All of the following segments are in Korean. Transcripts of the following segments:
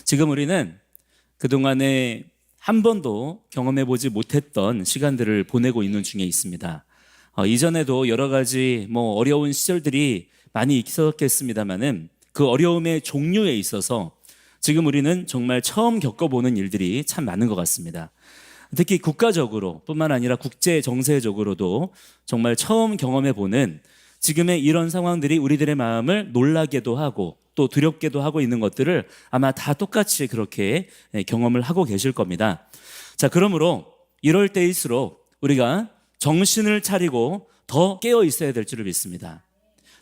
지금 우리는 그동안에 한 번도 경험해보지 못했던 시간들을 보내고 있는 중에 있습니다. 이전에도 여러 가지 어려운 시절들이 많이 있었겠습니다만은 그 어려움의 종류에 있어서 지금 우리는 정말 처음 겪어보는 일들이 참 많은 것 같습니다. 특히 국가적으로 뿐만 아니라 국제 정세적으로도 정말 처음 경험해보는 지금의 이런 상황들이 우리들의 마음을 놀라게도 하고 또 두렵게도 하고 있는 것들을 아마 다 똑같이 그렇게 경험을 하고 계실 겁니다. 자, 그러므로 이럴 때일수록 우리가 정신을 차리고 더 깨어 있어야 될 줄을 믿습니다.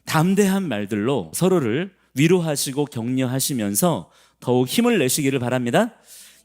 담대한 말들로 서로를 위로하시고 격려하시면서 더욱 힘을 내시기를 바랍니다.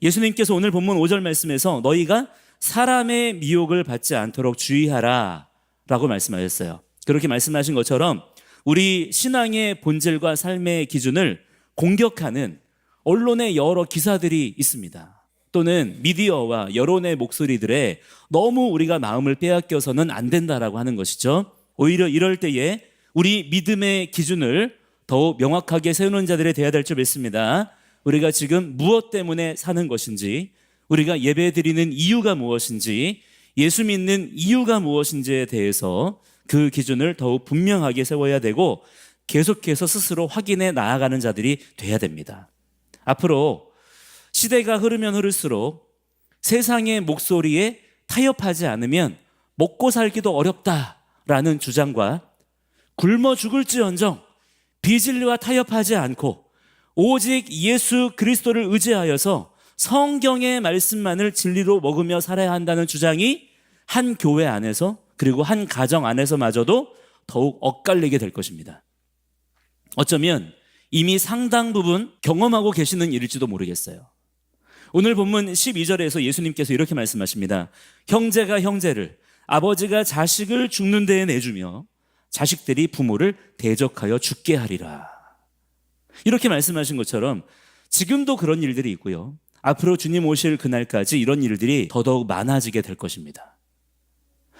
예수님께서 오늘 본문 5절 말씀에서 너희가 사람의 미혹을 받지 않도록 주의하라 라고 말씀하셨어요. 그렇게 말씀하신 것처럼 우리 신앙의 본질과 삶의 기준을 공격하는 언론의 여러 기사들이 있습니다. 또는 미디어와 여론의 목소리들에 너무 우리가 마음을 빼앗겨서는 안 된다라고 하는 것이죠. 오히려 이럴 때에 우리 믿음의 기준을 더욱 명확하게 세우는 자들이 되어야 될 줄 믿습니다. 우리가 지금 무엇 때문에 사는 것인지, 우리가 예배 드리는 이유가 무엇인지, 예수 믿는 이유가 무엇인지에 대해서 그 기준을 더욱 분명하게 세워야 되고 계속해서 스스로 확인해 나아가는 자들이 돼야 됩니다. 앞으로 시대가 흐르면 흐를수록 세상의 목소리에 타협하지 않으면 먹고 살기도 어렵다라는 주장과 굶어 죽을지언정 비진리와 타협하지 않고 오직 예수 그리스도를 의지하여서 성경의 말씀만을 진리로 먹으며 살아야 한다는 주장이 한 교회 안에서 그리고 한 가정 안에서마저도 더욱 엇갈리게 될 것입니다. 어쩌면 이미 상당 부분 경험하고 계시는 일일지도 모르겠어요. 오늘 본문 12절에서 예수님께서 이렇게 말씀하십니다. 형제가 형제를, 아버지가 자식을 죽는 데에 내주며 자식들이 부모를 대적하여 죽게 하리라. 이렇게 말씀하신 것처럼 지금도 그런 일들이 있고요. 앞으로 주님 오실 그날까지 이런 일들이 더더욱 많아지게 될 것입니다.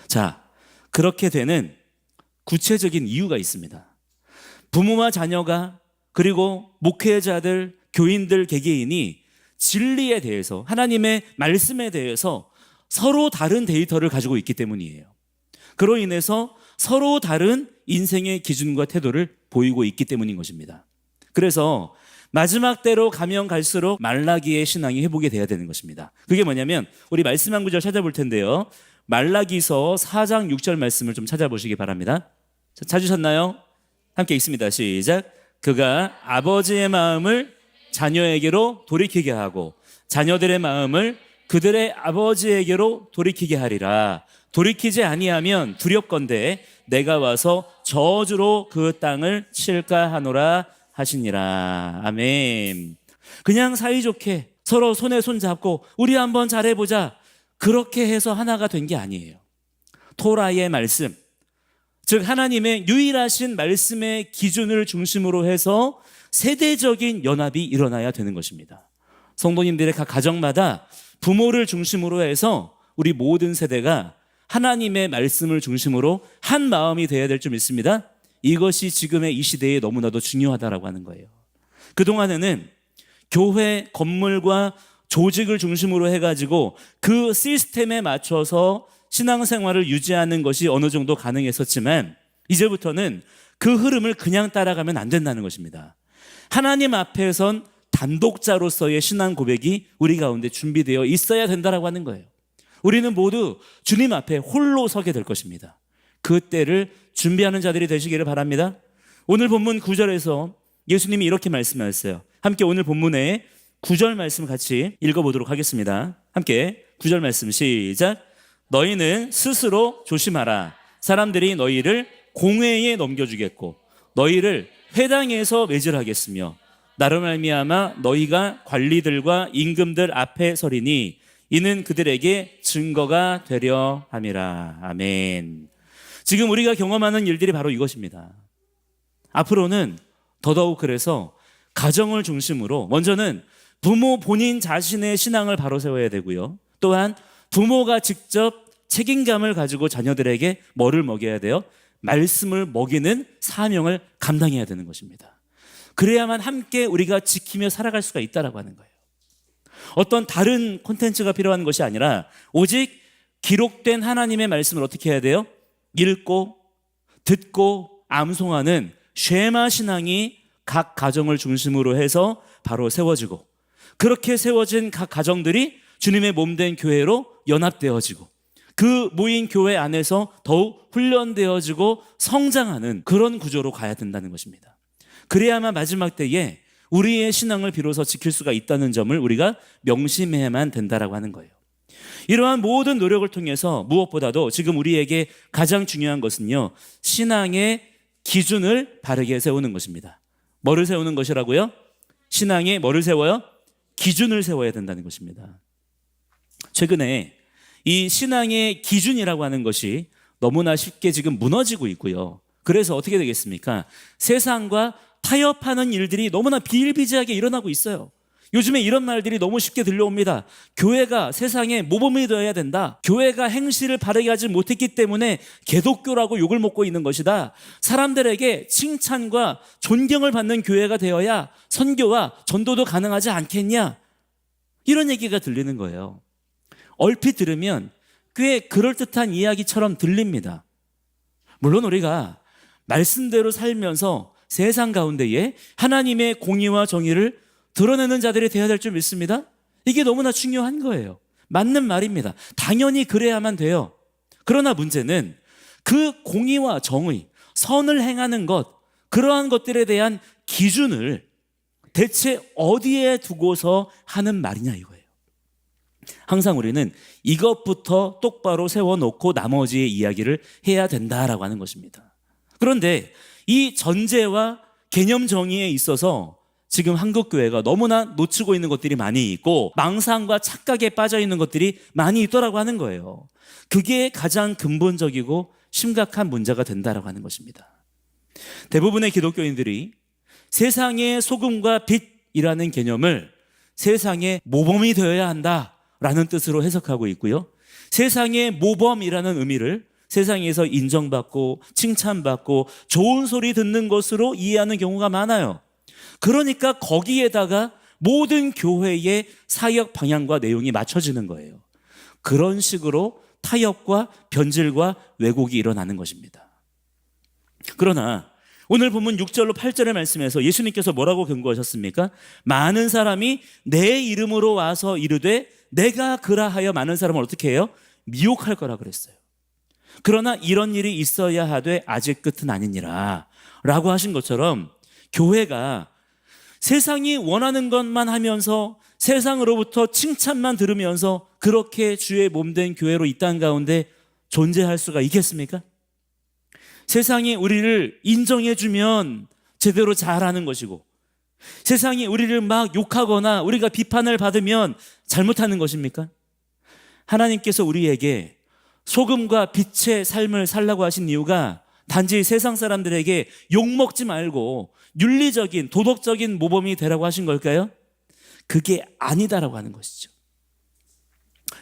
자, 그렇게 되는 구체적인 이유가 있습니다. 부모와 자녀가 그리고 목회자들, 교인들, 개개인이 진리에 대해서, 하나님의 말씀에 대해서 서로 다른 데이터를 가지고 있기 때문이에요. 그로 인해서 서로 다른 인생의 기준과 태도를 보이고 있기 때문인 것입니다. 그래서 마지막 때로 가면 갈수록 말라기의 신앙이 회복이 돼야 되는 것입니다. 그게 뭐냐면 우리 말씀 한 구절 찾아볼 텐데요. 말라기서 4장 6절 말씀을 좀 찾아보시기 바랍니다. 찾으셨나요? 함께 읽습니다. 시작. 그가 아버지의 마음을 자녀에게로 돌이키게 하고 자녀들의 마음을 그들의 아버지에게로 돌이키게 하리라. 돌이키지 아니하면 두렵건대 내가 와서 저주로 그 땅을 칠까 하노라 하시니라. 아멘. 그냥 사이좋게 서로 손에 손 잡고 우리 한번 잘해보자, 그렇게 해서 하나가 된 게 아니에요. 토라의 말씀, 즉 하나님의 유일하신 말씀의 기준을 중심으로 해서 세대적인 연합이 일어나야 되는 것입니다. 성도님들의 각 가정마다 부모를 중심으로 해서 우리 모든 세대가 하나님의 말씀을 중심으로 한 마음이 되어야 될 줄 믿습니다. 이것이 지금의 이 시대에 너무나도 중요하다라고 하는 거예요. 그동안에는 교회 건물과 조직을 중심으로 해가지고 그 시스템에 맞춰서 신앙생활을 유지하는 것이 어느 정도 가능했었지만 이제부터는 그 흐름을 그냥 따라가면 안 된다는 것입니다. 하나님 앞에선 단독자로서의 신앙 고백이 우리 가운데 준비되어 있어야 된다라고 하는 거예요. 우리는 모두 주님 앞에 홀로 서게 될 것입니다. 그 때를 준비하는 자들이 되시기를 바랍니다. 오늘 본문 9절에서 예수님이 이렇게 말씀하셨어요. 함께 오늘 본문의 9절 말씀 같이 읽어보도록 하겠습니다. 함께 9절 말씀 시작. 너희는 스스로 조심하라. 사람들이 너희를 공회에 넘겨주겠고 너희를 회당에서 매질하겠으며 나로 말미암아 너희가 관리들과 임금들 앞에 서리니 이는 그들에게 증거가 되려 함이라. 아멘. 지금 우리가 경험하는 일들이 바로 이것입니다. 앞으로는 더더욱 그래서 가정을 중심으로 먼저는 부모 본인 자신의 신앙을 바로 세워야 되고요. 또한 부모가 직접 책임감을 가지고 자녀들에게 뭐를 먹여야 돼요? 말씀을 먹이는 사명을 감당해야 되는 것입니다. 그래야만 함께 우리가 지키며 살아갈 수가 있다라고 하는 거예요. 어떤 다른 콘텐츠가 필요한 것이 아니라 오직 기록된 하나님의 말씀을 어떻게 해야 돼요? 읽고 듣고 암송하는 쉐마 신앙이 각 가정을 중심으로 해서 바로 세워지고, 그렇게 세워진 각 가정들이 주님의 몸된 교회로 연합되어지고, 그 모인 교회 안에서 더욱 훈련되어지고 성장하는 그런 구조로 가야 된다는 것입니다. 그래야만 마지막 때에 우리의 신앙을 비로소 지킬 수가 있다는 점을 우리가 명심해야만 된다라고 하는 거예요. 이러한 모든 노력을 통해서 무엇보다도 지금 우리에게 가장 중요한 것은요, 신앙의 기준을 바르게 세우는 것입니다. 뭐를 세우는 것이라고요? 신앙에 뭐를 세워요? 기준을 세워야 된다는 것입니다. 최근에 이 신앙의 기준이라고 하는 것이 너무나 쉽게 지금 무너지고 있고요. 그래서 어떻게 되겠습니까? 세상과 타협하는 일들이 너무나 비일비재하게 일어나고 있어요. 요즘에 이런 말들이 너무 쉽게 들려옵니다. 교회가 세상에 모범이 되어야 된다. 교회가 행실을 바르게 하지 못했기 때문에 개독교라고 욕을 먹고 있는 것이다. 사람들에게 칭찬과 존경을 받는 교회가 되어야 선교와 전도도 가능하지 않겠냐? 이런 얘기가 들리는 거예요. 얼핏 들으면 꽤 그럴듯한 이야기처럼 들립니다. 물론 우리가 말씀대로 살면서 세상 가운데에 하나님의 공의와 정의를 드러내는 자들이 되어야 될 줄 믿습니다. 이게 너무나 중요한 거예요. 맞는 말입니다. 당연히 그래야만 돼요. 그러나 문제는 그 공의와 정의, 선을 행하는 것, 그러한 것들에 대한 기준을 대체 어디에 두고서 하는 말이냐 이거예요. 항상 우리는 이것부터 똑바로 세워놓고 나머지의 이야기를 해야 된다라고 하는 것입니다. 그런데 이 전제와 개념 정의에 있어서 지금 한국교회가 너무나 놓치고 있는 것들이 많이 있고 망상과 착각에 빠져 있는 것들이 많이 있더라고 하는 거예요. 그게 가장 근본적이고 심각한 문제가 된다라고 하는 것입니다. 대부분의 기독교인들이 세상의 소금과 빛이라는 개념을 세상의 모범이 되어야 한다라는 뜻으로 해석하고 있고요. 세상의 모범이라는 의미를 세상에서 인정받고 칭찬받고 좋은 소리 듣는 것으로 이해하는 경우가 많아요. 그러니까 거기에다가 모든 교회의 사역 방향과 내용이 맞춰지는 거예요. 그런 식으로 타협과 변질과 왜곡이 일어나는 것입니다. 그러나 오늘 본문 6절로 8절의 말씀에서 예수님께서 뭐라고 경고하셨습니까? 많은 사람이 내 이름으로 와서 이르되 내가 그라하여 많은 사람을 어떻게 해요? 미혹할 거라 그랬어요. 그러나 이런 일이 있어야 하되 아직 끝은 아니니라 라고 하신 것처럼 교회가 세상이 원하는 것만 하면서 세상으로부터 칭찬만 들으면서 그렇게 주의 몸된 교회로 이 땅 가운데 존재할 수가 있겠습니까? 세상이 우리를 인정해주면 제대로 잘하는 것이고 세상이 우리를 막 욕하거나 우리가 비판을 받으면 잘못하는 것입니까? 하나님께서 우리에게 소금과 빛의 삶을 살라고 하신 이유가 단지 세상 사람들에게 욕먹지 말고 윤리적인 도덕적인 모범이 되라고 하신 걸까요? 그게 아니다라고 하는 것이죠.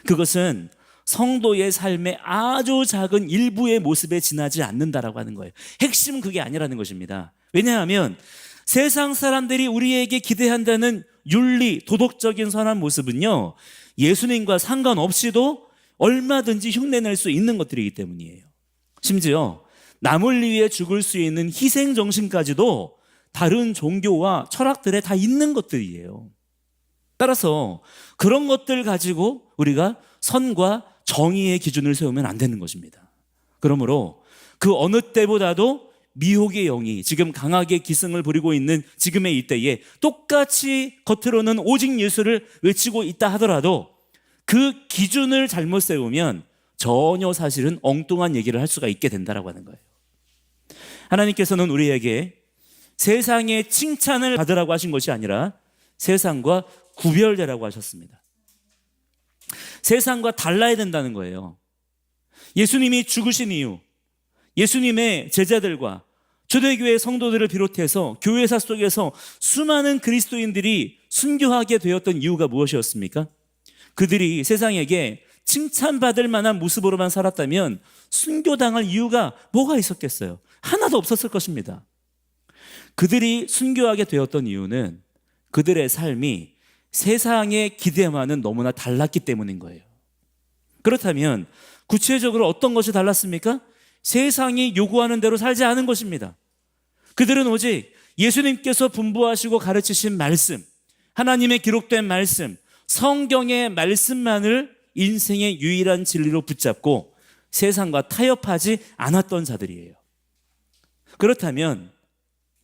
그것은 성도의 삶의 아주 작은 일부의 모습에 지나지 않는다라고 하는 거예요. 핵심은 그게 아니라는 것입니다. 왜냐하면 세상 사람들이 우리에게 기대한다는 윤리, 도덕적인 선한 모습은요, 예수님과 상관없이도 얼마든지 흉내낼 수 있는 것들이기 때문이에요. 심지어 남을 위해 죽을 수 있는 희생 정신까지도 다른 종교와 철학들에 다 있는 것들이에요. 따라서 그런 것들 가지고 우리가 선과 정의의 기준을 세우면 안 되는 것입니다. 그러므로 그 어느 때보다도 미혹의 영이 지금 강하게 기승을 부리고 있는 지금의 이때에 똑같이 겉으로는 오직 예수를 외치고 있다 하더라도 그 기준을 잘못 세우면 전혀 사실은 엉뚱한 얘기를 할 수가 있게 된다라고 하는 거예요. 하나님께서는 우리에게 세상의 칭찬을 받으라고 하신 것이 아니라 세상과 구별되라고 하셨습니다. 세상과 달라야 된다는 거예요. 예수님이 죽으신 이유, 예수님의 제자들과 초대교회 성도들을 비롯해서 교회사 속에서 수많은 그리스도인들이 순교하게 되었던 이유가 무엇이었습니까? 그들이 세상에게 칭찬받을 만한 모습으로만 살았다면 순교당할 이유가 뭐가 있었겠어요? 하나도 없었을 것입니다. 그들이 순교하게 되었던 이유는 그들의 삶이 세상의 기대와는 너무나 달랐기 때문인 거예요. 그렇다면 구체적으로 어떤 것이 달랐습니까? 세상이 요구하는 대로 살지 않은 것입니다. 그들은 오직 예수님께서 분부하시고 가르치신 말씀, 하나님의 기록된 말씀, 성경의 말씀만을 인생의 유일한 진리로 붙잡고 세상과 타협하지 않았던 자들이에요. 그렇다면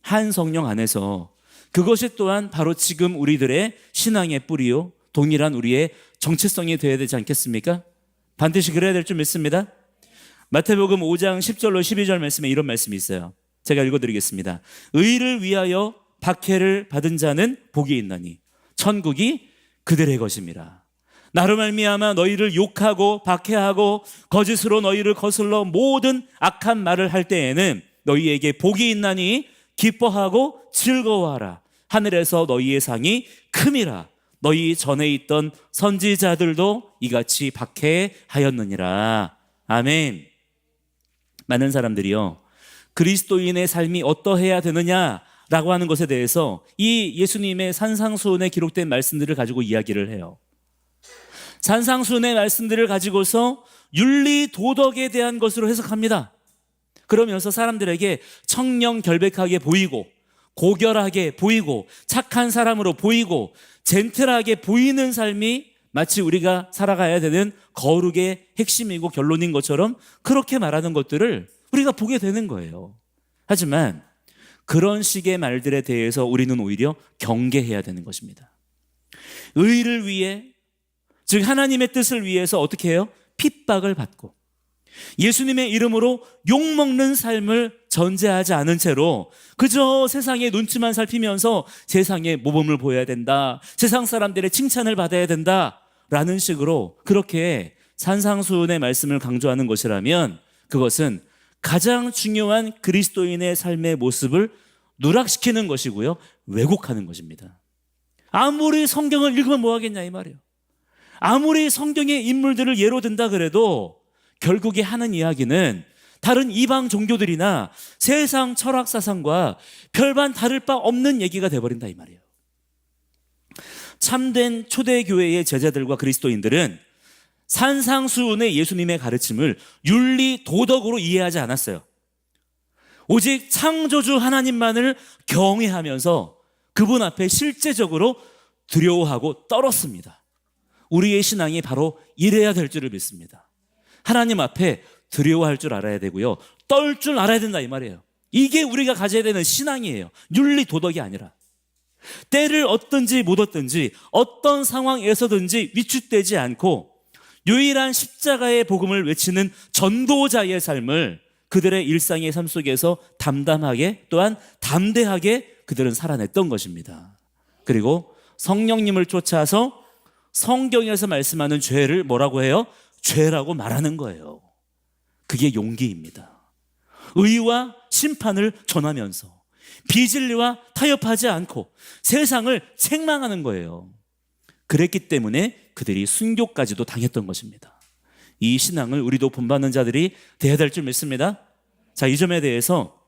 한 성령 안에서 그것이 또한 바로 지금 우리들의 신앙의 뿌리요, 동일한 우리의 정체성이 되어야 되지 않겠습니까? 반드시 그래야 될 줄 믿습니다. 마태복음 5장 10절로 12절 말씀에 이런 말씀이 있어요. 제가 읽어드리겠습니다. 의를 위하여 박해를 받은 자는 복이 있나니 천국이 그들의 것임이라. 나로 말미암아 너희를 욕하고 박해하고 거짓으로 너희를 거슬러 모든 악한 말을 할 때에는 너희에게 복이 있나니 기뻐하고 즐거워하라. 하늘에서 너희의 상이 큼이라. 너희 전에 있던 선지자들도 이같이 박해하였느니라. 아멘. 많은 사람들이요, 그리스도인의 삶이 어떠해야 되느냐라고 하는 것에 대해서 이 예수님의 산상수훈에 기록된 말씀들을 가지고 이야기를 해요. 산상수훈의 말씀들을 가지고서 윤리 도덕에 대한 것으로 해석합니다. 그러면서 사람들에게 청렴결백하게 보이고 고결하게 보이고 착한 사람으로 보이고 젠틀하게 보이는 삶이 마치 우리가 살아가야 되는 거룩의 핵심이고 결론인 것처럼 그렇게 말하는 것들을 우리가 보게 되는 거예요. 하지만 그런 식의 말들에 대해서 우리는 오히려 경계해야 되는 것입니다. 의를 위해, 즉 하나님의 뜻을 위해서 어떻게 해요? 핍박을 받고 예수님의 이름으로 욕먹는 삶을 전제하지 않은 채로 그저 세상의 눈치만 살피면서 세상의 모범을 보여야 된다, 세상 사람들의 칭찬을 받아야 된다 라는 식으로 그렇게 산상수훈의 말씀을 강조하는 것이라면 그것은 가장 중요한 그리스도인의 삶의 모습을 누락시키는 것이고요, 왜곡하는 것입니다. 아무리 성경을 읽으면 뭐 하겠냐 이 말이에요. 아무리 성경의 인물들을 예로 든다 그래도 결국에 하는 이야기는 다른 이방 종교들이나 세상 철학 사상과 별반 다를 바 없는 얘기가 돼버린다 이 말이에요. 참된 초대교회의 제자들과 그리스도인들은 산상수훈의 예수님의 가르침을 윤리 도덕으로 이해하지 않았어요. 오직 창조주 하나님만을 경외하면서 그분 앞에 실제적으로 두려워하고 떨었습니다. 우리의 신앙이 바로 이래야 될 줄을 믿습니다. 하나님 앞에 두려워할 줄 알아야 되고요, 떨 줄 알아야 된다 이 말이에요. 이게 우리가 가져야 되는 신앙이에요. 윤리 도덕이 아니라. 때를 얻든지 못 얻든지 어떤 상황에서든지 위축되지 않고 유일한 십자가의 복음을 외치는 전도자의 삶을 그들의 일상의 삶 속에서 담담하게 또한 담대하게 그들은 살아냈던 것입니다. 그리고 성령님을 쫓아서 성경에서 말씀하는 죄를 뭐라고 해요? 죄라고 말하는 거예요. 그게 용기입니다. 의와 심판을 전하면서 비진리와 타협하지 않고 세상을 책망하는 거예요. 그랬기 때문에 그들이 순교까지도 당했던 것입니다. 이 신앙을 우리도 본받는 자들이 돼야 될 줄 믿습니다. 자, 이 점에 대해서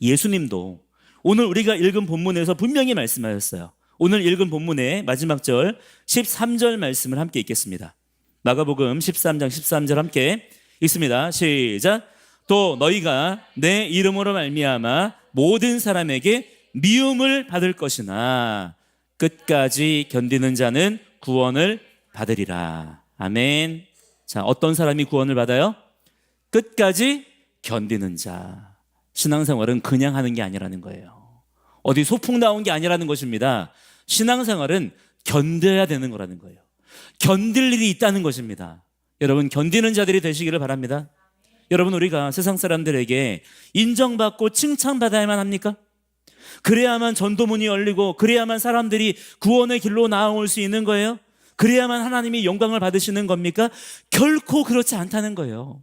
예수님도 오늘 우리가 읽은 본문에서 분명히 말씀하셨어요. 오늘 읽은 본문의 마지막 절 13절 말씀을 함께 읽겠습니다. 마가복음 13장 13절 함께 읽습니다. 시작. 또 너희가 내 이름으로 말미암아 모든 사람에게 미움을 받을 것이나 끝까지 견디는 자는 구원을 받으리라. 아멘. 자, 어떤 사람이 구원을 받아요? 끝까지 견디는 자. 신앙생활은 그냥 하는 게 아니라는 거예요. 어디 소풍 나온 게 아니라는 것입니다. 신앙생활은 견뎌야 되는 거라는 거예요. 견딜 일이 있다는 것입니다. 여러분, 견디는 자들이 되시기를 바랍니다. 여러분, 우리가 세상 사람들에게 인정받고 칭찬받아야만 합니까? 그래야만 전도문이 열리고 그래야만 사람들이 구원의 길로 나아올 수 있는 거예요? 그래야만 하나님이 영광을 받으시는 겁니까? 결코 그렇지 않다는 거예요.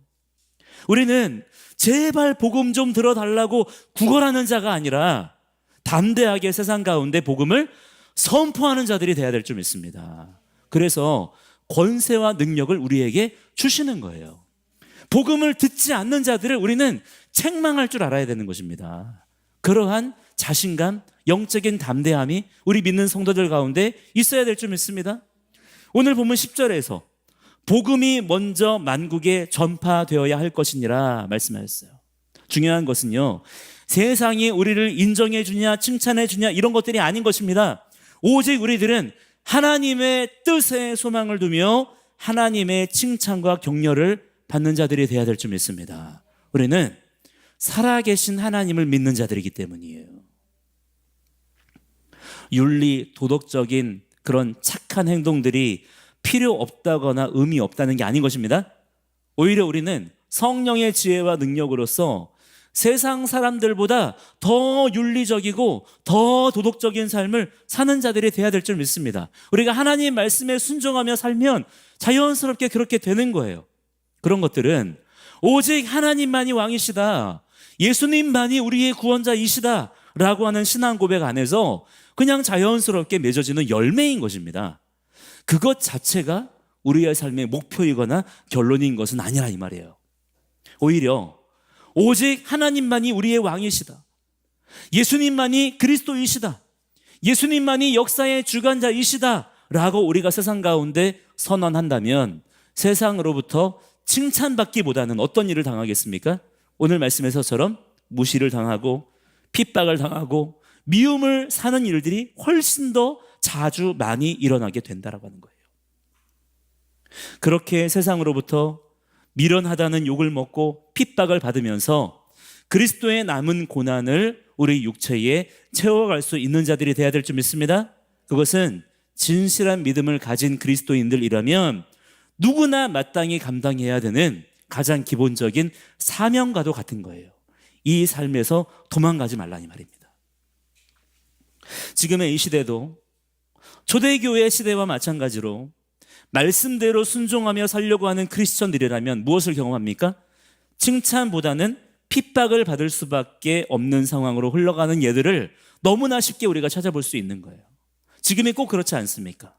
우리는 제발 복음 좀 들어달라고 구걸하는 자가 아니라 담대하게 세상 가운데 복음을 선포하는 자들이 돼야 될 줄 믿습니다. 그래서 권세와 능력을 우리에게 주시는 거예요. 복음을 듣지 않는 자들을 우리는 책망할 줄 알아야 되는 것입니다. 그러한 자신감, 영적인 담대함이 우리 믿는 성도들 가운데 있어야 될 줄 믿습니다. 오늘 보면 10절에서 복음이 먼저 만국에 전파되어야 할 것이니라 말씀하셨어요. 중요한 것은요, 세상이 우리를 인정해 주냐 칭찬해 주냐 이런 것들이 아닌 것입니다. 오직 우리들은 하나님의 뜻에 소망을 두며 하나님의 칭찬과 격려를 받는 자들이 되어야 될 줄 믿습니다. 우리는 살아계신 하나님을 믿는 자들이기 때문이에요. 윤리, 도덕적인 그런 착한 행동들이 필요 없다거나 의미 없다는 게 아닌 것입니다. 오히려 우리는 성령의 지혜와 능력으로서 세상 사람들보다 더 윤리적이고 더 도덕적인 삶을 사는 자들이 돼야 될 줄 믿습니다. 우리가 하나님 말씀에 순종하며 살면 자연스럽게 그렇게 되는 거예요. 그런 것들은 오직 하나님만이 왕이시다, 예수님만이 우리의 구원자이시다 라고 하는 신앙 고백 안에서 그냥 자연스럽게 맺어지는 열매인 것입니다. 그것 자체가 우리의 삶의 목표이거나 결론인 것은 아니라 이 말이에요. 오히려 오직 하나님만이 우리의 왕이시다, 예수님만이 그리스도이시다, 예수님만이 역사의 주관자이시다 라고 우리가 세상 가운데 선언한다면 세상으로부터 칭찬받기보다는 어떤 일을 당하겠습니까? 오늘 말씀에서처럼 무시를 당하고 핍박을 당하고 미움을 사는 일들이 훨씬 더 자주 많이 일어나게 된다라고 하는 거예요. 그렇게 세상으로부터 미련하다는 욕을 먹고 핍박을 받으면서 그리스도의 남은 고난을 우리 육체에 채워갈 수 있는 자들이 되어야 될 줄 믿습니다. 그것은 진실한 믿음을 가진 그리스도인들이라면 누구나 마땅히 감당해야 되는 가장 기본적인 사명과도 같은 거예요. 이 삶에서 도망가지 말라니 말입니다. 지금의 이 시대도 초대교회 시대와 마찬가지로 말씀대로 순종하며 살려고 하는 크리스천들이라면 무엇을 경험합니까? 칭찬보다는 핍박을 받을 수밖에 없는 상황으로 흘러가는 예들을 너무나 쉽게 우리가 찾아볼 수 있는 거예요. 지금이 꼭 그렇지 않습니까?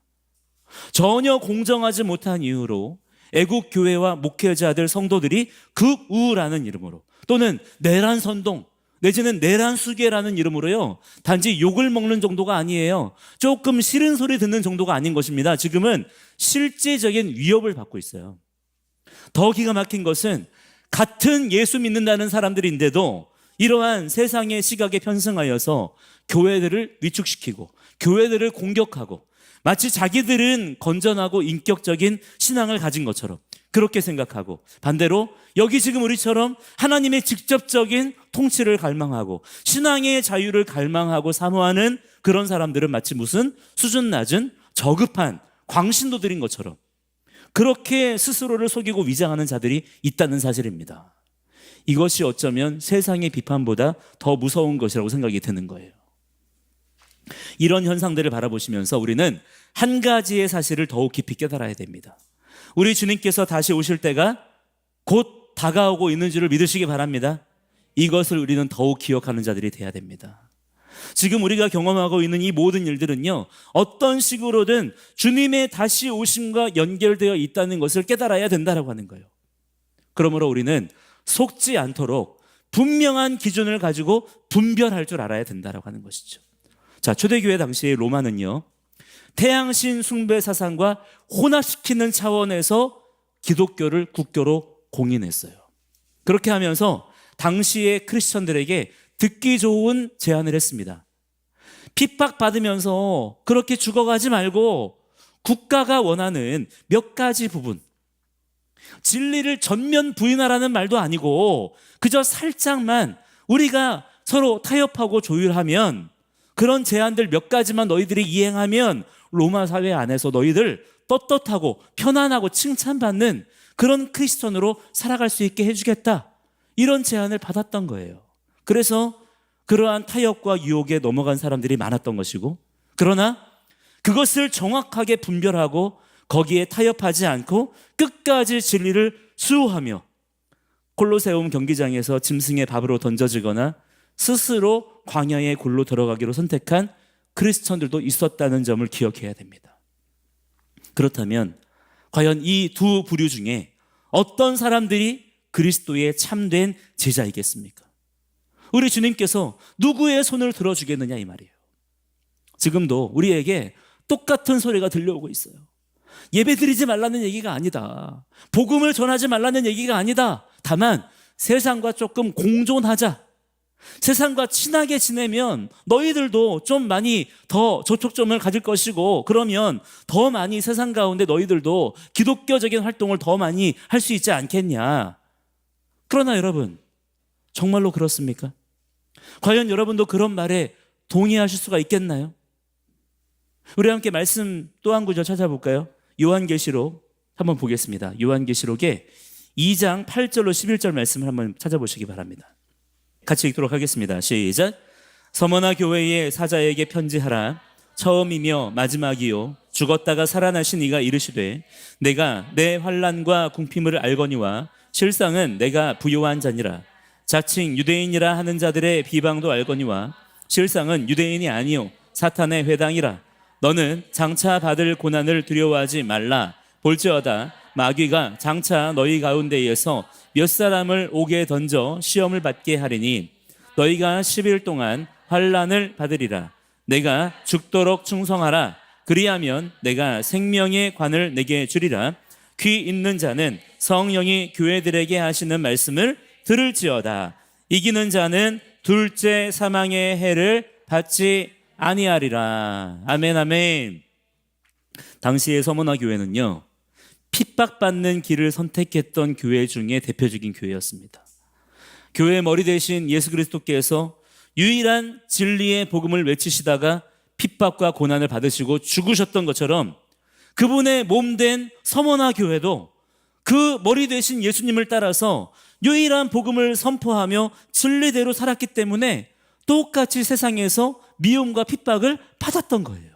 전혀 공정하지 못한 이유로 애국 교회와 목회자들 성도들이 극우라는 이름으로 또는 내란 선동 내지는 내란 수계라는 이름으로요, 단지 욕을 먹는 정도가 아니에요. 조금 싫은 소리 듣는 정도가 아닌 것입니다. 지금은 실제적인 위협을 받고 있어요. 더 기가 막힌 것은 같은 예수 믿는다는 사람들인데도 이러한 세상의 시각에 편승하여서 교회들을 위축시키고 교회들을 공격하고 마치 자기들은 건전하고 인격적인 신앙을 가진 것처럼 그렇게 생각하고, 반대로 여기 지금 우리처럼 하나님의 직접적인 통치를 갈망하고 신앙의 자유를 갈망하고 사모하는 그런 사람들은 마치 무슨 수준 낮은 저급한 광신도들인 것처럼 그렇게 스스로를 속이고 위장하는 자들이 있다는 사실입니다. 이것이 어쩌면 세상의 비판보다 더 무서운 것이라고 생각이 드는 거예요. 이런 현상들을 바라보시면서 우리는 한 가지의 사실을 더욱 깊이 깨달아야 됩니다. 우리 주님께서 다시 오실 때가 곧 다가오고 있는 줄을 믿으시기 바랍니다. 이것을 우리는 더욱 기억하는 자들이 돼야 됩니다. 지금 우리가 경험하고 있는 이 모든 일들은요, 어떤 식으로든 주님의 다시 오심과 연결되어 있다는 것을 깨달아야 된다라고 하는 거예요. 그러므로 우리는 속지 않도록 분명한 기준을 가지고 분별할 줄 알아야 된다라고 하는 것이죠. 자, 초대교회 당시의 로마는요, 태양신 숭배 사상과 혼합시키는 차원에서 기독교를 국교로 공인했어요. 그렇게 하면서 당시의 크리스천들에게 듣기 좋은 제안을 했습니다. 핍박받으면서 그렇게 죽어가지 말고 국가가 원하는 몇 가지 부분, 진리를 전면 부인하라는 말도 아니고 그저 살짝만 우리가 서로 타협하고 조율하면, 그런 제안들 몇 가지만 너희들이 이행하면 로마 사회 안에서 너희들 떳떳하고 편안하고 칭찬받는 그런 크리스천으로 살아갈 수 있게 해주겠다, 이런 제안을 받았던 거예요. 그래서 그러한 타협과 유혹에 넘어간 사람들이 많았던 것이고, 그러나 그것을 정확하게 분별하고 거기에 타협하지 않고 끝까지 진리를 수호하며 콜로세움 경기장에서 짐승의 밥으로 던져지거나 스스로 광야의 굴로 들어가기로 선택한 크리스천들도 있었다는 점을 기억해야 됩니다. 그렇다면 과연 이 두 부류 중에 어떤 사람들이 그리스도의 참된 제자이겠습니까? 우리 주님께서 누구의 손을 들어주겠느냐 이 말이에요. 지금도 우리에게 똑같은 소리가 들려오고 있어요. 예배드리지 말라는 얘기가 아니다. 복음을 전하지 말라는 얘기가 아니다. 다만 세상과 조금 공존하자. 세상과 친하게 지내면 너희들도 좀 많이 더 접촉점을 가질 것이고, 그러면 더 많이 세상 가운데 너희들도 기독교적인 활동을 더 많이 할 수 있지 않겠냐. 그러나 여러분, 정말로 그렇습니까? 과연 여러분도 그런 말에 동의하실 수가 있겠나요? 우리 함께 말씀 또 한 구절 찾아볼까요? 요한계시록 한번 보겠습니다. 요한계시록의 2장 8절로 11절 말씀을 한번 찾아보시기 바랍니다. 같이 읽도록 하겠습니다. 시작. 서머나 교회의 사자에게 편지하라. 처음이며 마지막이요 죽었다가 살아나신 이가 이르시되 내가 내 환난과 궁핍을 알거니와 실상은 내가 부요한 자니라. 자칭 유대인이라 하는 자들의 비방도 알거니와 실상은 유대인이 아니요 사탄의 회당이라. 너는 장차 받을 고난을 두려워하지 말라. 볼지어다 마귀가 장차 너희 가운데에서 몇 사람을 옥에 던져 시험을 받게 하리니 너희가 10일 동안 환난을 받으리라. 내가 죽도록 충성하라. 그리하면 내가 생명의 관을 내게 주리라. 귀 있는 자는 성령이 교회들에게 하시는 말씀을 들을지어다. 이기는 자는 둘째 사망의 해를 받지 아니하리라. 아멘 아멘. 당시의 서머나 교회는요, 핍박받는 길을 선택했던 교회 중에 대표적인 교회였습니다. 교회의 머리 대신 예수 그리스도께서 유일한 진리의 복음을 외치시다가 핍박과 고난을 받으시고 죽으셨던 것처럼 그분의 몸된 서머나 교회도 그 머리 대신 예수님을 따라서 유일한 복음을 선포하며 진리대로 살았기 때문에 똑같이 세상에서 미움과 핍박을 받았던 거예요.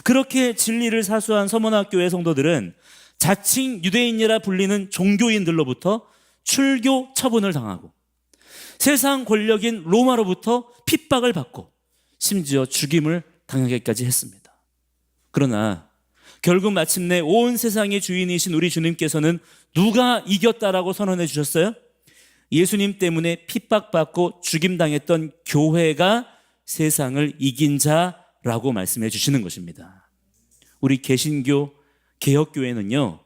그렇게 진리를 사수한 서머나 교회 성도들은 자칭 유대인이라 불리는 종교인들로부터 출교 처분을 당하고 세상 권력인 로마로부터 핍박을 받고 심지어 죽임을 당하기까지 했습니다. 그러나 결국 마침내 온 세상의 주인이신 우리 주님께서는 누가 이겼다라고 선언해 주셨어요? 예수님 때문에 핍박받고 죽임당했던 교회가 세상을 이긴 자라고 말씀해 주시는 것입니다. 우리 개신교 개혁교회는요,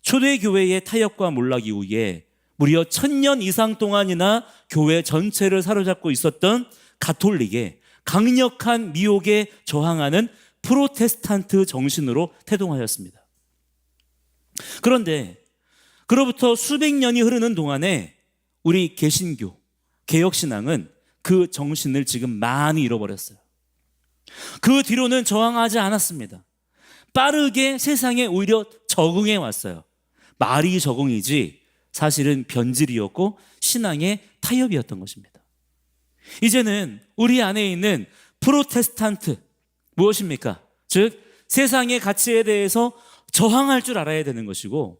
초대교회의 타협과 몰락 이후에 무려 1000년 이상 동안이나 교회 전체를 사로잡고 있었던 가톨릭의 강력한 미혹에 저항하는 프로테스탄트 정신으로 태동하였습니다. 그런데 그로부터 수백 년이 흐르는 동안에 우리 개신교, 개혁신앙은 그 정신을 지금 많이 잃어버렸어요. 그 뒤로는 저항하지 않았습니다. 빠르게 세상에 오히려 적응해 왔어요. 말이 적응이지 사실은 변질이었고 신앙의 타협이었던 것입니다. 이제는 우리 안에 있는 프로테스탄트, 무엇입니까? 즉 세상의 가치에 대해서 저항할 줄 알아야 되는 것이고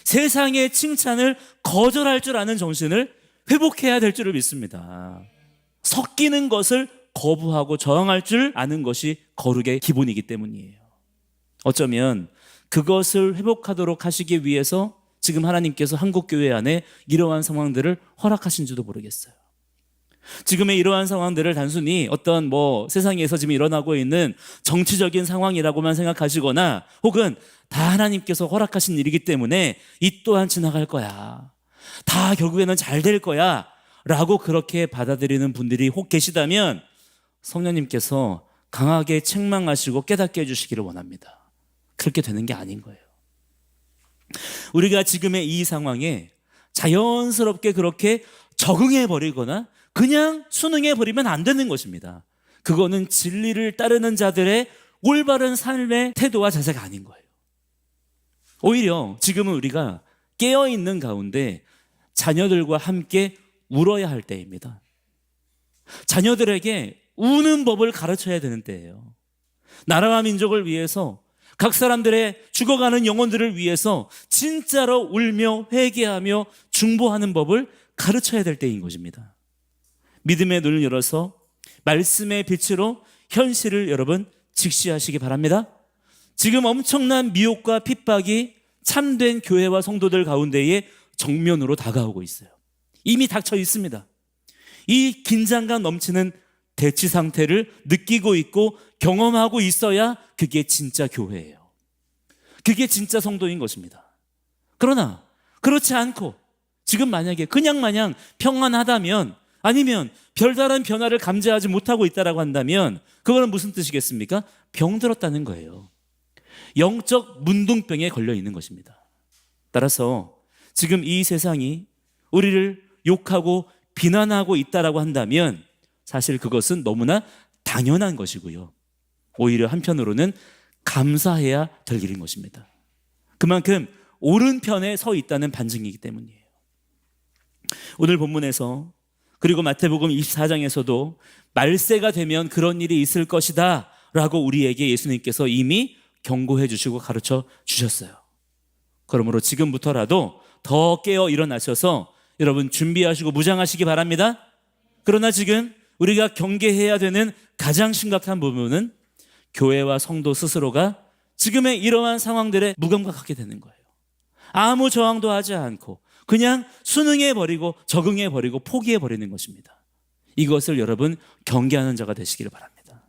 세상의 칭찬을 거절할 줄 아는 정신을 회복해야 될 줄을 믿습니다. 섞이는 것을 거부하고 저항할 줄 아는 것이 거룩의 기본이기 때문이에요. 어쩌면 그것을 회복하도록 하시기 위해서 지금 하나님께서 한국교회 안에 이러한 상황들을 허락하신지도 모르겠어요. 지금의 이러한 상황들을 단순히 어떤 세상에서 지금 일어나고 있는 정치적인 상황이라고만 생각하시거나 혹은 다 하나님께서 허락하신 일이기 때문에 이 또한 지나갈 거야, 다 결국에는 잘 될 거야 라고 그렇게 받아들이는 분들이 혹 계시다면 성령님께서 강하게 책망하시고 깨닫게 해주시기를 원합니다. 그렇게 되는 게 아닌 거예요. 우리가 지금의 이 상황에 자연스럽게 그렇게 적응해버리거나 그냥 순응해버리면 안 되는 것입니다. 그거는 진리를 따르는 자들의 올바른 삶의 태도와 자세가 아닌 거예요. 오히려 지금은 우리가 깨어있는 가운데 자녀들과 함께 울어야 할 때입니다. 자녀들에게 우는 법을 가르쳐야 되는 때예요. 나라와 민족을 위해서, 각 사람들의 죽어가는 영혼들을 위해서 진짜로 울며 회개하며 중보하는 법을 가르쳐야 될 때인 것입니다. 믿음의 눈을 열어서 말씀의 빛으로 현실을 여러분 직시하시기 바랍니다. 지금 엄청난 미혹과 핍박이 참된 교회와 성도들 가운데에 정면으로 다가오고 있어요. 이미 닥쳐 있습니다. 이 긴장감 넘치는 대치 상태를 느끼고 있고 경험하고 있어야 그게 진짜 교회예요. 그게 진짜 성도인 것입니다. 그러나 그렇지 않고 지금 만약에 그냥 마냥 평안하다면, 아니면 별다른 변화를 감지하지 못하고 있다라고 한다면 그거는 무슨 뜻이겠습니까? 병들었다는 거예요. 영적 문둥병에 걸려 있는 것입니다. 따라서 지금 이 세상이 우리를 욕하고 비난하고 있다라고 한다면 사실 그것은 너무나 당연한 것이고요. 오히려 한편으로는 감사해야 될 일인 것입니다. 그만큼 옳은 편에 서 있다는 반증이기 때문이에요. 오늘 본문에서, 그리고 마태복음 24장에서도 말세가 되면 그런 일이 있을 것이다 라고 우리에게 예수님께서 이미 경고해 주시고 가르쳐 주셨어요. 그러므로 지금부터라도 더 깨어 일어나셔서 여러분 준비하시고 무장하시기 바랍니다. 그러나 지금 우리가 경계해야 되는 가장 심각한 부분은 교회와 성도 스스로가 지금의 이러한 상황들에 무감각하게 되는 거예요. 아무 저항도 하지 않고 그냥 순응해버리고 적응해버리고 포기해버리는 것입니다. 이것을 여러분 경계하는 자가 되시기를 바랍니다.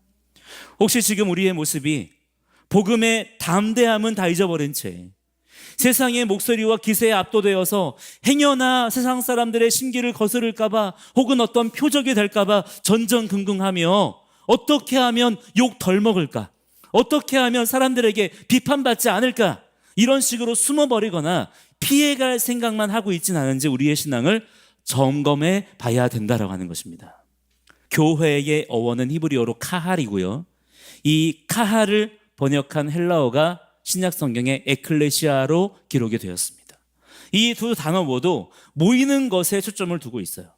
혹시 지금 우리의 모습이 복음의 담대함은 다 잊어버린 채 세상의 목소리와 기세에 압도되어서 행여나 세상 사람들의 심기를 거스를까봐 혹은 어떤 표적이 될까봐 전전긍긍하며 어떻게 하면 욕 덜 먹을까, 어떻게 하면 사람들에게 비판받지 않을까, 이런 식으로 숨어버리거나 피해갈 생각만 하고 있지는 않은지 우리의 신앙을 점검해 봐야 된다라고 하는 것입니다. 교회의 어원은 히브리어로 카할이고요. 이 카할을 번역한 헬라어가 신약 성경의 에클레시아로 기록이 되었습니다. 이 두 단어 모두 모이는 것에 초점을 두고 있어요.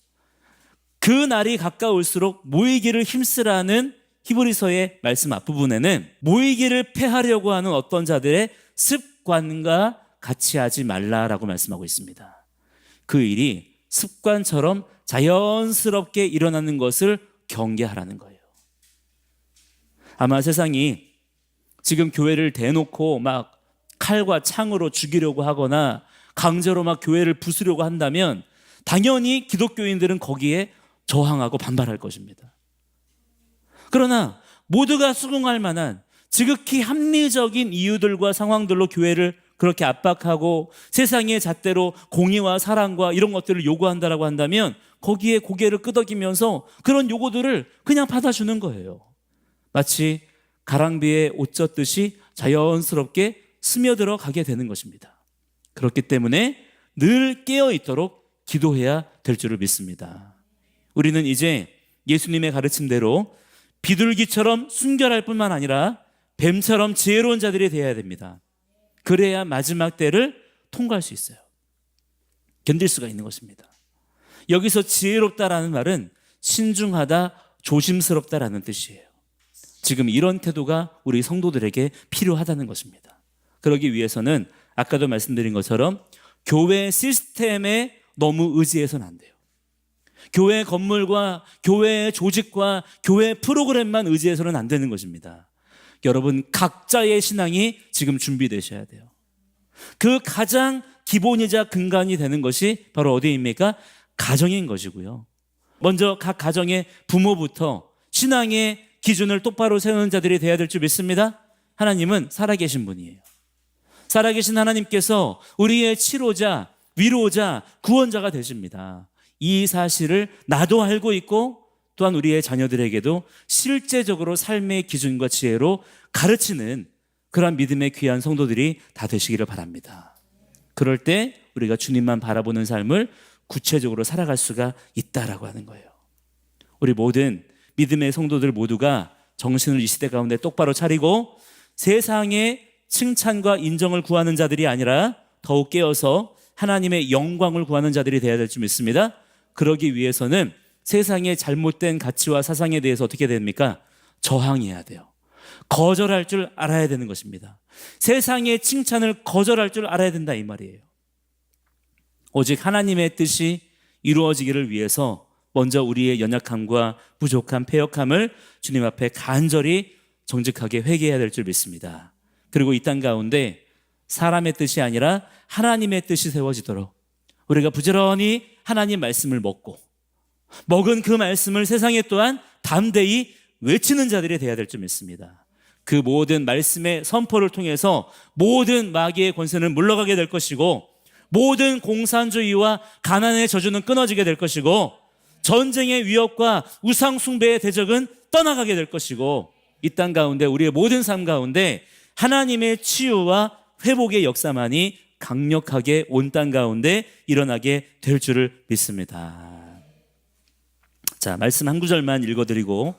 그 날이 가까울수록 모이기를 힘쓰라는 히브리서의 말씀 앞부분에는 모이기를 패하려고 하는 어떤 자들의 습관과 같이 하지 말라라고 말씀하고 있습니다. 그 일이 습관처럼 자연스럽게 일어나는 것을 경계하라는 거예요. 아마 세상이 지금 교회를 대놓고 막 칼과 창으로 죽이려고 하거나 강제로 막 교회를 부수려고 한다면 당연히 기독교인들은 거기에 저항하고 반발할 것입니다. 그러나 모두가 수긍할 만한 지극히 합리적인 이유들과 상황들로 교회를 그렇게 압박하고 세상의 잣대로 공의와 사랑과 이런 것들을 요구한다라고 한다면 거기에 고개를 끄덕이면서 그런 요구들을 그냥 받아주는 거예요. 마치 가랑비에 옷 젖듯이 자연스럽게 스며들어 가게 되는 것입니다. 그렇기 때문에 늘 깨어있도록 기도해야 될 줄을 믿습니다. 우리는 이제 예수님의 가르침대로 비둘기처럼 순결할 뿐만 아니라 뱀처럼 지혜로운 자들이 되어야 됩니다. 그래야 마지막 때를 통과할 수 있어요. 견딜 수가 있는 것입니다. 여기서 지혜롭다라는 말은 신중하다, 조심스럽다라는 뜻이에요. 지금 이런 태도가 우리 성도들에게 필요하다는 것입니다. 그러기 위해서는 아까도 말씀드린 것처럼 교회 시스템에 너무 의지해서는 안 돼요. 교회 건물과 교회 조직과 교회 프로그램만 의지해서는 안 되는 것입니다. 여러분 각자의 신앙이 지금 준비되셔야 돼요. 그 가장 기본이자 근간이 되는 것이 바로 어디입니까? 가정인 것이고요. 먼저 각 가정의 부모부터 신앙의 기준을 똑바로 세우는 자들이 되어야 될 줄 믿습니다. 하나님은 살아계신 분이에요. 살아계신 하나님께서 우리의 치료자, 위로자, 구원자가 되십니다. 이 사실을 나도 알고 있고 또한 우리의 자녀들에게도 실제적으로 삶의 기준과 지혜로 가르치는 그런 믿음의 귀한 성도들이 다 되시기를 바랍니다. 그럴 때 우리가 주님만 바라보는 삶을 구체적으로 살아갈 수가 있다라고 하는 거예요. 우리 모든 믿음의 성도들 모두가 정신을 이 시대 가운데 똑바로 차리고 세상의 칭찬과 인정을 구하는 자들이 아니라 더욱 깨어서 하나님의 영광을 구하는 자들이 되어야 될 줄 믿습니다. 그러기 위해서는 세상의 잘못된 가치와 사상에 대해서 어떻게 됩니까? 저항해야 돼요. 거절할 줄 알아야 되는 것입니다. 세상의 칭찬을 거절할 줄 알아야 된다 이 말이에요. 오직 하나님의 뜻이 이루어지기를 위해서 먼저 우리의 연약함과 부족함, 패역함을 주님 앞에 간절히 정직하게 회개해야 될 줄 믿습니다. 그리고 이 땅 가운데 사람의 뜻이 아니라 하나님의 뜻이 세워지도록 우리가 부지런히 하나님 말씀을 먹고 먹은 그 말씀을 세상에 또한 담대히 외치는 자들이 되어야 될 줄 믿습니다. 그 모든 말씀의 선포를 통해서 모든 마귀의 권세는 물러가게 될 것이고, 모든 공산주의와 가난의 저주는 끊어지게 될 것이고, 전쟁의 위협과 우상 숭배의 대적은 떠나가게 될 것이고, 이 땅 가운데 우리의 모든 삶 가운데 하나님의 치유와 회복의 역사만이 강력하게 온 땅 가운데 일어나게 될 줄을 믿습니다. 자, 말씀 한 구절만 읽어드리고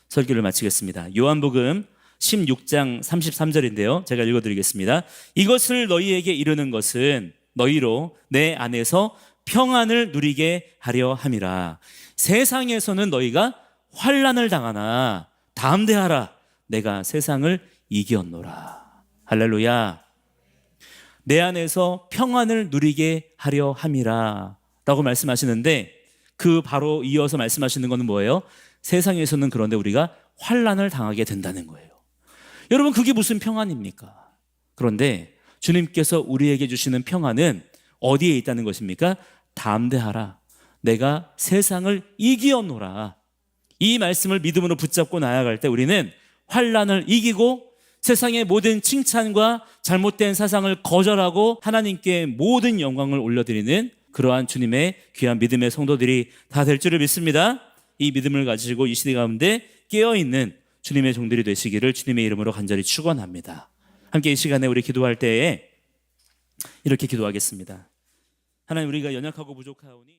설교를 마치겠습니다. 요한복음 16장 33절인데요. 제가 읽어드리겠습니다. 이것을 너희에게 이르는 것은 너희로 내 안에서 평안을 누리게 하려 함이라. 세상에서는 너희가 환난을 당하나 담대하라. 내가 세상을 이겼노라. 할렐루야. 내 안에서 평안을 누리게 하려 함이라 라고 말씀하시는데, 그 바로 이어서 말씀하시는 것은 뭐예요? 세상에서는 그런데 우리가 환난을 당하게 된다는 거예요. 여러분, 그게 무슨 평안입니까? 그런데 주님께서 우리에게 주시는 평안은 어디에 있다는 것입니까? 담대하라. 내가 세상을 이기었노라. 이 말씀을 믿음으로 붙잡고 나아갈 때 우리는 환난을 이기고 세상의 모든 칭찬과 잘못된 사상을 거절하고 하나님께 모든 영광을 올려드리는 그러한 주님의 귀한 믿음의 성도들이 다 될 줄을 믿습니다. 이 믿음을 가지고 이 시대 가운데 깨어있는 주님의 종들이 되시기를 주님의 이름으로 간절히 축원합니다. 함께 이 시간에 우리 기도할 때에 이렇게 기도하겠습니다. 하나님, 우리가 연약하고 부족하오니